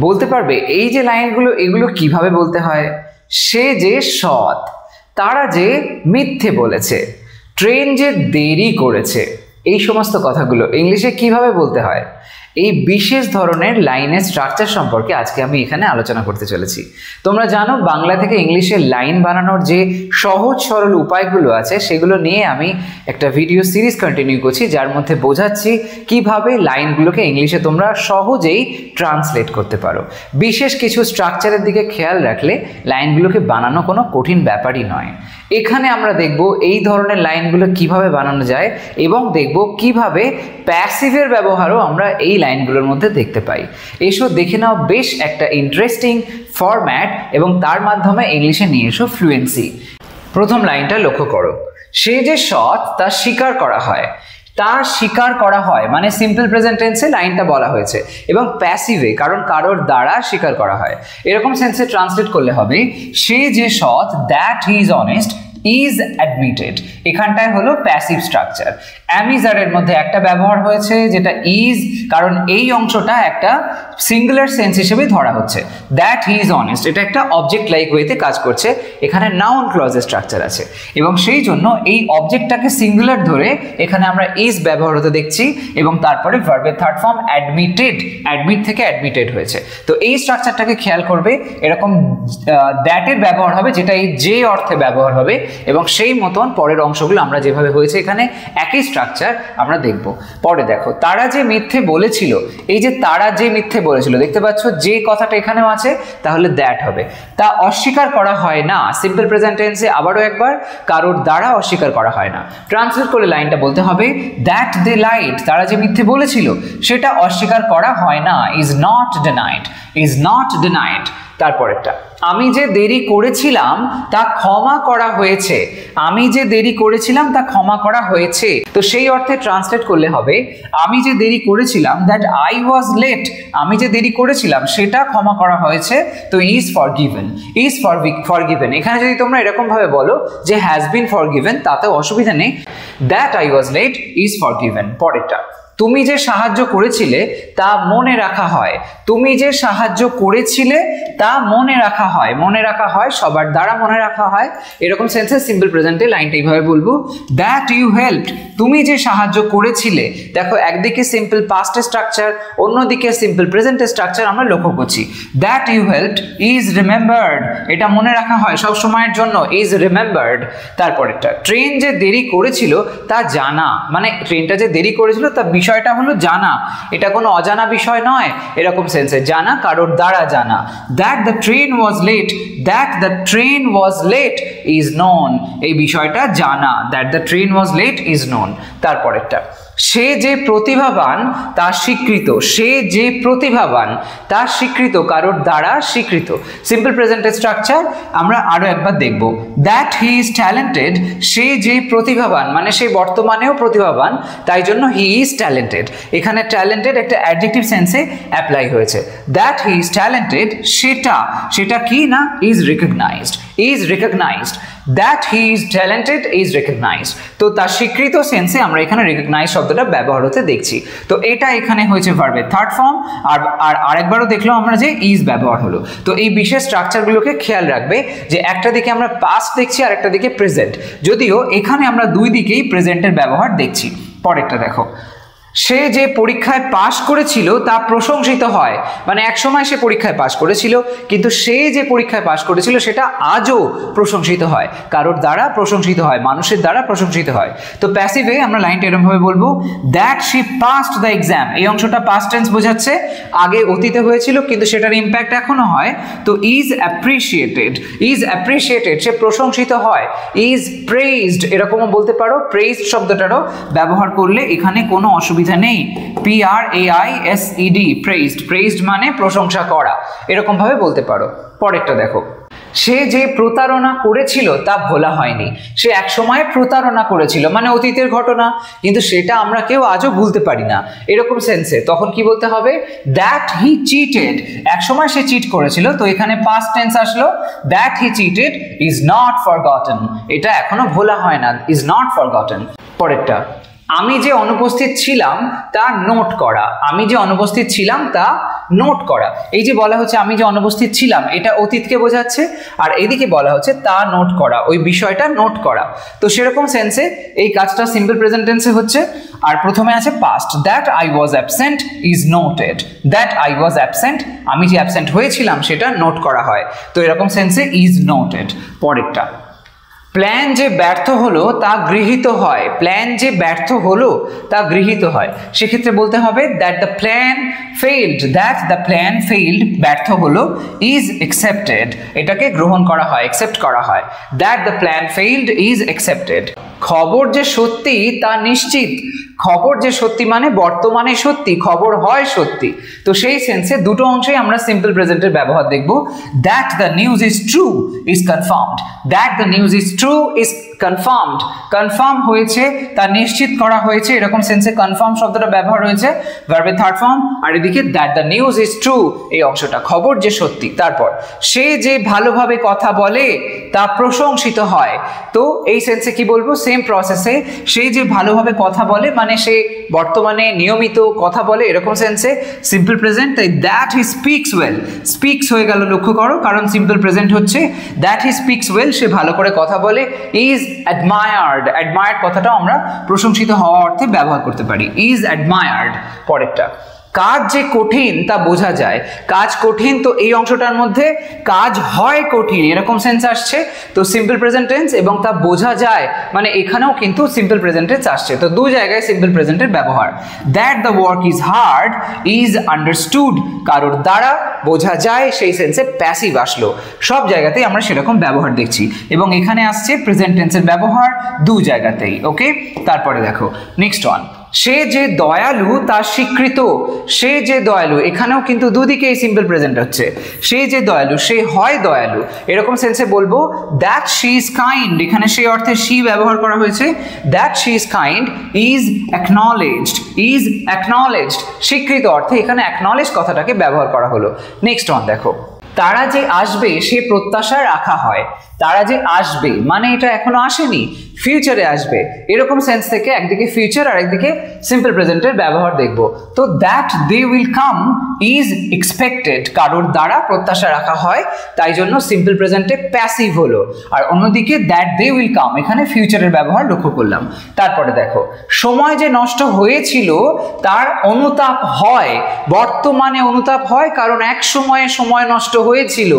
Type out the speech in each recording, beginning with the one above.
বলতে পারবে এই যে লাইনগুলো এগুলো কিভাবে বলতে হয়? সে যে সৎ, তারা যে মিথ্যে বলেছে, ট্রেন যে দেরি করেছে, এই সমস্ত কথাগুলো ইংলিশে কিভাবে বলতে হয়? এই বিশেষ ধরনের লাইনের স্ট্রাকচার সম্পর্কে আজকে আমি এখানে আলোচনা করতে চলেছি। তোমরা জানো বাংলা থেকে ইংলিশে লাইন বানানোর যে সহজ সরল উপায়গুলো আছে সেগুলো নিয়ে আমি একটা ভিডিও সিরিজ কন্টিনিউ করছি, যার মধ্যে বোঝাচ্ছি কিভাবে লাইনগুলোকে ইংলিশে তোমরা সহজেই ট্রান্সলেট করতে পারো। বিশেষ কিছু স্ট্রাকচারের দিকে খেয়াল রাখলে লাইনগুলোকে বানানো কোনো কঠিন ব্যাপারই নয়। এখানে আমরা দেখব এই ধরনের লাইনগুলো কিভাবে বানানো যায় এবং দেখব কিভাবে প্যাসিভের ব্যবহারও আমরা এই লাইনগুলোর মধ্যে দেখতে পাই। এসো দেখে নাও বেশ একটা ইন্টারেস্টিং ফরম্যাট এবং তার মাধ্যমে ইংলিশে নিয়ে এসো ফ্লুয়েন্সি। প্রথম লাইনটা লক্ষ্য করো, সে যে সৎ তা স্বীকার করা হয়। তার স্বীকার করা হয় মানে সিম্পল প্রেজেন্ট টেন্সে লাইনটা বলা হয়েছে এবং প্যাসিভে কারণ কারোর দ্বারা স্বীকার করা হয়। এরকম সেন্সে ট্রান্সলেট করলে হবে সে যে সৎ that he is honest is admitted. এখানটায় হলো প্যাসিভ স্ট্রাকচার। অ্যামিজারের মধ্যে একটা ব্যবহার হয়েছে যেটা ইজ, কারণ এই অংশটা একটা সিঙ্গুলার সেন্স হিসেবে ধরা হচ্ছে। দ্যাট হি ইজ অনেস্ট এটা একটা অবজেক্ট লাইক ওয়েতে কাজ করছে, এখানে নাউন ক্লজের স্ট্রাকচার আছে এবং সেই জন্য এই অবজেক্টটাকে সিঙ্গুলার ধরে এখানে আমরা ইজ ব্যবহার হতে দেখছি এবং তারপরে ভার্বের থার্ড ফর্ম অ্যাডমিটেড, অ্যাডমিট থেকে অ্যাডমিটেড হয়েছে। তো এই স্ট্রাকচারটাকে খেয়াল করবে, এরকম দ্যাটের ব্যবহার হবে যেটা এই যে অর্থে ব্যবহার হবে এবং সেই মতন পরের অংশগুলো আমরা যেভাবে হয়েছে এখানে একই স্ট্রাকচার আমরা দেখব। পরে দেখো তারা যে মিথ্যে বলেছিল, এই যে তারা যে মিথ্যে বলেছিল দেখতে পাচ্ছ যে কথাটা এখানেও আছে, তাহলে দ্যাট হবে। তা অস্বীকার করা হয় না, সিম্পল প্রেজেন্ট টেন্সে আবারও একবার কারোর দ্বারা অস্বীকার করা হয় না। ট্রান্সলেট করলে লাইনটা বলতে হবে দ্যাট দে লাইড, তারা যে মিথ্যে বলেছিল সেটা অস্বীকার করা হয় না, is not denied, is not denied. তারপরেরটা আমি যে দেরি করেছিলাম তা ক্ষমা করা হয়েছে, আমি যে দেরি করেছিলাম তা ক্ষমা করা হয়েছে। তো সেই অর্থে ট্রান্সলেট করলে হবে আমি যে দেরি করেছিলাম দ্যাট আই ওয়াজ লেট, আমি যে দেরি করেছিলাম সেটা ক্ষমা করা হয়েছে। তো ইজ ফরগিভেন, ইজ ফরগিভেন। এখানে যদি তোমরা এরকম ভাবে বলো যে হ্যাজ বিন ফরগিভেন তাতেও অসুবিধা নেই। That I was late is forgiven. পরেরটা তুমি যে সাহায্য করেছিলে তা মনে রাখা হয়, তুমি যে সাহায্য করেছিলে তা মনে রাখা হয়, মনে রাখা হয় সবার দ্বারা মনে রাখা হয়। এরকম সেন্সে সিম্পল প্রেজেন্টে লাইনটা এইভাবে বলবো দ্যাট ইউ হেল্পড, তুমি যে সাহায্য করেছিলে। দেখো একদিকে সিম্পল পাস্ট স্ট্রাকচার, অন্যদিকে সিম্পল প্রেজেন্টের স্ট্রাকচার আমরা লক্ষ্য করছি। That you helped is remembered, এটা মনে রাখা হয় সব সময়ের জন্য, ইজ রিমেম্বার্ড। তারপরেরটা ট্রেন যে দেরি করেছিল তা জানা, মানে ট্রেনটা যে দেরি করেছিল তা বিষয়টা হলো জানা, এটা কোনো অজানা বিষয় নয়। এরকম সেন্সে জানা কারোর দ্বারা জানা। That the train was late, that the train was late is known, এই বিষয়টা জানা, that the train was late is known. তারপরেরটা সে যে প্রতিভাবান তা স্বীকৃত, সে যে প্রতিভাবান তা স্বীকৃত, কারোর দ্বারা স্বীকৃত। সিম্পল প্রেজেন্টের স্ট্রাকচার আমরা আরো একবার দেখব। দ্যাট হি ইজ ট্যালেন্টেড, সে যে প্রতিভাবান মানে সে বর্তমানেও প্রতিভাবান, তাই জন্য হি ইজ ট্যালেন্টেড। এখানে ট্যালেন্টেড একটা অ্যাডজেক্টিভ সেন্সে অ্যাপ্লাই হয়েছে। দ্যাট হি ইজ ট্যালেন্টেড সেটা, সেটা কি না is recognised, is recognised. That he is talented is recognised. তো তার স্বীকৃত সেন্সে আমরা এখানে রিকগনাইজ শব্দটা ব্যবহার হতে দেখছি। তো এটা এখানে হয়েছে ভার্বের থার্ড ফর্ম, আর আরেকবারও দেখলাম আমরা যে ইজ ব্যবহার হলো। তো এই বিশেষ স্ট্রাকচারগুলোকে খেয়াল রাখবে যে একটা দিকে আমরা পাস্ট দেখছি আর একটা দিকে প্রেজেন্ট, যদিও এখানে আমরা দুই দিকেই প্রেজেন্টের ব্যবহার দেখছি। পরেরটা দেখো সে যে পরীক্ষায় পাশ করেছিল তা প্রশংসিত হয়, মানে এক সময় সে পরীক্ষায় পাশ করেছিল কিন্তু সে যে পরীক্ষায় পাশ করেছিল সেটা আজও প্রশংসিত হয়, কারোর দ্বারা প্রশংসিত হয়, মানুষের দ্বারা প্রশংসিত হয়। তো প্যাসিভে আমরা লাইনটা এরকম ভাবে বলবো that she passed the exam, এই অংশটা পাস্ট টেন্স বোঝাচ্ছে, আগে অতীতে হয়েছিল কিন্তু সেটার ইম্প্যাক্ট এখনো হয়। তো ইজ অ্যাপ্রিসিয়েটেড, ইজ অ্যাপ্রিসিয়েটেড সে প্রশংসিত হয়। ইজ প্রেইজড এরকমও বলতে পারো, প্রেইজড শব্দটারও ব্যবহার করলে এখানে কোনো অসুবিধা নেই। PRAISED, প্রেইজড, প্রেইজড মানে প্রশংসা করা, এরকম ভাবে বলতে পারো। পরেরটা দেখো সে যে প্রতারণা করেছিল তা ভোলা হয়নি, সে এক সময় প্রতারণা করেছিল মানে অতীতের ঘটনা, কিন্তু সেটা আমরা কেউ আজও ভুলতে পারি না। এরকম সেন্সে তখন কি বলতে হবে দ্যাট হি চিটেড, এক সময় সে চিট করেছিল, তো এখানে পাস্ট টেন্স আসলো। That he cheated is not forgotten, এটা এখনো ভোলা হয় না, ইজ নট ফরগটেন। পরেরটা আমি যে অনুপস্থিত ছিলাম তা নোট করা, আমি যে অনুপস্থিত ছিলাম তা নোট করা। এই যে বলা হচ্ছে আমি যে অনুপস্থিত ছিলাম, এটা অতীতকে বোঝাচ্ছে, আর এদিকে বলা হচ্ছে তা নোট করা, ওই বিষয়টা নোট করা। তো সেরকম সেন্সে এই কাজটা সিম্পল প্রেজেন্ট টেন্সে হচ্ছে। আর প্রথমে আছে past, that I was absent is noted, that I was absent, আমি যে অ্যাবসেন্ট হয়েছিলাম সেটা নোট করা হয়, তো এরকম সেন্সে ইজ নোটেড। পরেরটা, প্ল্যান যে ব্যর্থ হলো তা গৃহীত হয়, প্ল্যান যে ব্যর্থ হলো তা গৃহীত হয়, সেক্ষেত্রে বলতে হবে that the plan failed, that the plan failed, ব্যর্থ হলো, ইজ অ্যাকসেপ্টেড, এটাকে গ্রহণ করা হয়, অ্যাকসেপ্ট করা হয়, that the plan failed is accepted. খবর যে সত্যি তা নিশ্চিত, খবর যে সত্যি মানে বর্তমানে সত্যি, খবর হয় সত্যি, তো সেই সেন্সে দুটো অংশেই আমরা সিম্পল প্রেজেন্টের ব্যবহার দেখব। That the news is true is confirmed, that the news is true is confirmed, confirm হয়েছে, তা নিশ্চিত করা হয়েছে, এরকম সেন্সে কনফার্ম শব্দটা ব্যবহার হয়েছে ভার্বের থার্ড ফর্ম। আর এদিকে that the news is true, এই অংশটা খবর যে সত্যি। তারপর সে যে ভালোভাবে কথা বলে তা প্রশংসিত হয়, তো এই সেন্সে কি বলবো, সেম প্রসেসে, সে যে ভালোভাবে কথা বলে মানে সে বর্তমানে নিয়মিত কথা বলে, এরকম সেন্সে সিম্পল প্রেজেন্ট। তাই that he speaks well, speaks হয়ে গেল, লক্ষ্য করো, কারণ সিম্পল প্রেজেন্ট হচ্ছে। দ্যাট হি স্পিক্স ওয়েল, সে ভালো করে কথা বলে। ইজ অ্যাডমায়ার্ড, অ্যাডমায়ার্ড কথাটাও আমরা প্রশংসিত হওয়া অর্থে ব্যবহার করতে পারি, ইজ অ্যাডমায়ার্ড। পরেরটা, কাজ যে কঠিন তা বোঝা যায়, কাজ কঠিন, তো এই অংশটার মধ্যে কাজ হয় কঠিন, এরকম সেন্স আসছে, তো সিম্পল প্রেজেন্ট টেন্স, এবং তা বোঝা যায় মানে এখানেও কিন্তু সিম্পল প্রেজেন্ট টেন্স আসছে, তো দু জায়গায় সিম্পল প্রেজেন্টের ব্যবহার। That the work is hard is understood, কারোর দ্বারা বোঝা যায়, সেই সেন্সে প্যাসিভ আসলো, সব জায়গাতেই আমরা সেরকম ব্যবহার দেখছি, এবং এখানে আসছে প্রেজেন্ট টেন্সের ব্যবহার দু জায়গাতেই। ওকে, তারপরে দেখো নেক্সট ওয়ান, সে যে দয়ালু তা স্বীকৃত, সে যে দয়ালু, এখানেও কিন্তু দুদিকে এই সিম্পল প্রেজেন্ট হচ্ছে, সে যে দয়ালু, সে হয় দয়ালু, এরকম সেন্সে বলবো দ্যাট শি ইজ কাইন্ড, এখানে সেই অর্থে শি ব্যবহার করা হয়েছে, that she is kind is acknowledged, is acknowledged, স্বীকৃত অর্থে এখানে অ্যাকনলেজ কথাটাকে ব্যবহার করা হলো। নেক্সট ওয়ান দেখো, তারা যে আসবে সে প্রত্যাশা রাখা হয়, তারা যে আসবে মানে এটা এখনো আসেনি, ফিউচারে আসবে, এরকম সেন্স থেকে একদিকে ফিউচার আর একদিকে সিম্পল প্রেজেন্টের ব্যবহার দেখব। তো that they will come is expected, কারোর দ্বারা প্রত্যাশা রাখা হয়, তাই জন্য সিম্পল প্রেজেন্টে প্যাসিভ হলো, আর অন্যদিকে দ্যাট দে উইল কাম এখানে ফিউচারের ব্যবহার লক্ষ্য করলাম। তারপরে দেখো, সময় যে নষ্ট হয়েছিল তার অনুতাপ হয়, বর্তমানে অনুতাপ হয় কারণ এক সময়ে সময় নষ্ট হয়েছিল,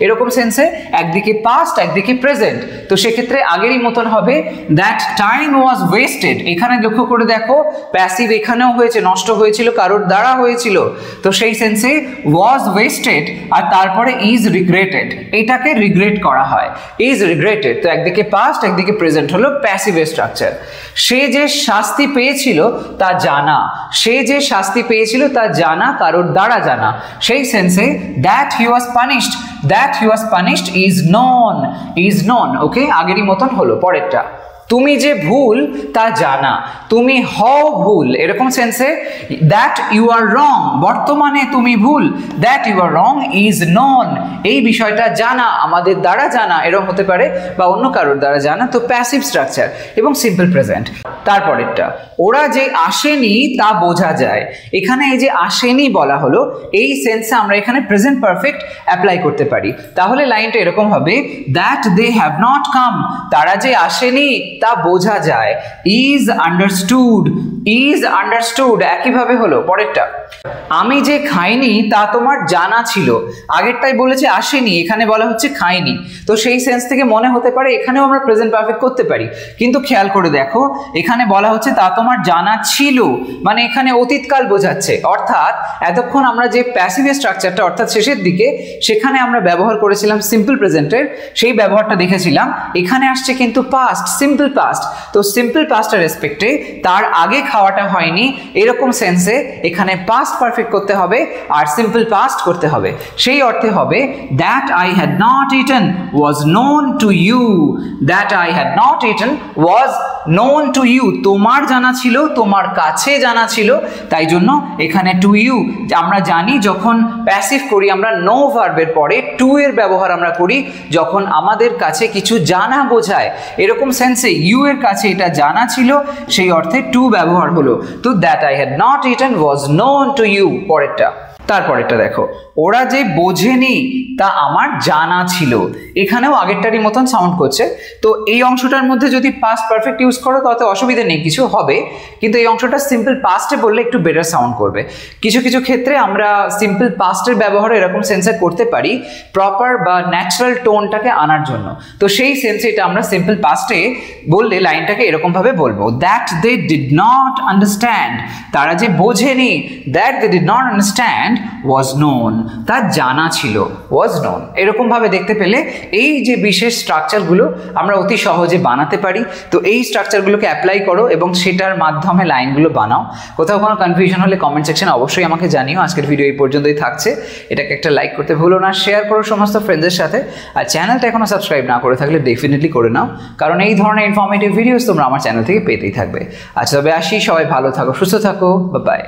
এরকম সেন্সে একদিকে পাস্ট একদিকে প্রেজেন্ট, তো সেক্ষেত্রে আগেরই মতন হবে দ্যাট টাইম ওয়াজ ওয়েস্টেড, এখানে লক্ষ্য করে দেখো প্যাসিভ এখানেও হয়েছে, নষ্ট হয়েছিল কারোর দ্বারা হয়েছিল, তো সেই সেন্সে ওয়াজ ওয়েস্টেড আর তারপরে ইজ রিগ্রেটেড, এটাকে রিগ্রেট করা হয়, ইজ রিগ্রেটেড, তো একদিকে পাস্ট একদিকে প্রেজেন্ট হলো প্যাসিভের স্ট্রাকচার। সে যে শাস্তি পেয়েছিল তা জানা, সে যে শাস্তি পেয়েছিল তা জানা, কারোর দ্বারা জানা, সেই সেন্সে that he was punished, that he was punished is known, is known. Okay, আগেরই মতন হলো। পরেরটা, তুমি যে ভুল তা জানা, তুমি হও ভুল, এরকম সেন্সে দ্যাট ইউ আর রং, বর্তমানে তুমি ভুল, that you are wrong is known, এই বিষয়টা জানা, আমাদের দ্বারা জানা, এরকম হতে পারে বা অন্য কারোর দ্বারা জানা, তো প্যাসিভ স্ট্রাকচার এবং সিম্পল প্রেজেন্ট। তারপরেরটা, ওরা যে আসেনি তা বোঝা যায়, এখানে এই যে আসেনি বলা হলো, এই সেন্সে আমরা এখানে প্রেজেন্ট পারফেক্ট অ্যাপ্লাই করতে পারি, তাহলে লাইনটা এরকম হবে that they have not come, তারা যে আসেনি তা বোঝা যায়, ইজ আন্ডারস্টুড, ইজ আন্ডারস্টুড একইভাবে হলো। পরেরটা, আমি যে খাইনি তা তোমার জানা ছিল, আগেরটাই বলেছে আসেনি, এখানে বলা হচ্ছে খাইনি, তো সেই সেন্স থেকে মনে হতে পারে এখানেও আমরা প্রেজেন্ট পারফেক্ট করতে পারি, কিন্তু খেয়াল করে দেখো এখানে বলা হচ্ছে তা তোমার জানা ছিল, মানে এখানে অতীতকাল বোঝাচ্ছে, অর্থাৎ এতক্ষণ আমরা যে প্যাসিভ স্ট্রাকচারটা অর্থাৎ শেষের দিকে সেখানে আমরা ব্যবহার করেছিলাম সিম্পল প্রেজেন্টের, সেই ব্যবহারটা দেখেছিলাম, এখানে আসছে কিন্তু পাস্ট, সিম্পল পাস্ট, তো সিম্পল পাস্টের রেসপেক্টে তার আগে খাওয়াটা হয়নি, এরকম সেন্সে এখানে পাস্ট পারফেক্ট করতে হবে আর সিম্পল পাস্ট করতে হবে, সেই অর্থে হবে that I had not eaten was known to you, that I had not eaten was known to you, তোমার জানা ছিল, তোমার কাছে জানা ছিল, তাই জন্য এখানে টু ইউ, আমরা জানি যখন প্যাসিভ করি আমরা নো ভার্বের পরে টু এর ব্যবহার আমরা করি যখন আমাদের কাছে কিছু জানা বোঝায়, এরকম সেন্সে ইউ এর কাছে এটা জানা ছিল, সেই অর্থে টু ব্যবহার হলো, তো that I had not eaten was known to you. পরেরটা, তারপরেরটা দেখো, ওরা যে বোঝেনি তা আমার জানা ছিল। এখানেও আগেরটারই মতন সাউন্ড করছে। তো এই অংশটার মধ্যে যদি পাস্ট পারফেক্ট ইউজ করো তাতে অসুবিধা নেই, কিছু হবে, কিন্তু এই অংশটা সিম্পল পাস্টে বললে একটু বেটার সাউন্ড করবে। কিছু কিছু ক্ষেত্রে আমরা সিম্পল পাস্টের ব্যবহার এরকম সেন্সে করতে পারি প্রপার বা ন্যাচারাল টোনটাকে আনার জন্য। তো সেই সেন্সে এটা আমরা সিম্পল পাস্টে বললে লাইনটাকে এরকমভাবে বলবো, that they did not understand, তারা যে বোঝেনি, that they did not understand was known, তা জানা ছিল, was known। এরকম ভাবে দেখতে পেলে এই যে বিশেষ স্ট্রাকচারগুলো আমরা অতি সহজে বানাতে পারি। তো এই স্ট্রাকচারগুলোকে অ্যাপ্লাই করো এবং সেটার মাধ্যমে লাইনগুলো বানাও। কোথাও কোনো কনফিউশন হলে কমেন্ট সেকশনে অবশ্যই আমাকে জানিও। আজকের ভিডিও এই পর্যন্তই থাকছে। এটাকে একটা লাইক করতে ভুলো না, শেয়ার করো সমস্ত ফ্রেন্ডসদের সাথে। আর চ্যানেলটা এখনো সাবস্ক্রাইব না করে থাকলে ডেফিনেটলি করে নাও, কারণ এই ধরনের ইনফরমেটিভ ভিডিওস তোমরা আমার চ্যানেল থেকে পেতেই থাকবে। আচ্ছা, তবে আসি, সবাই ভালো থাকো, সুস্থ থাকো, বাই বাই।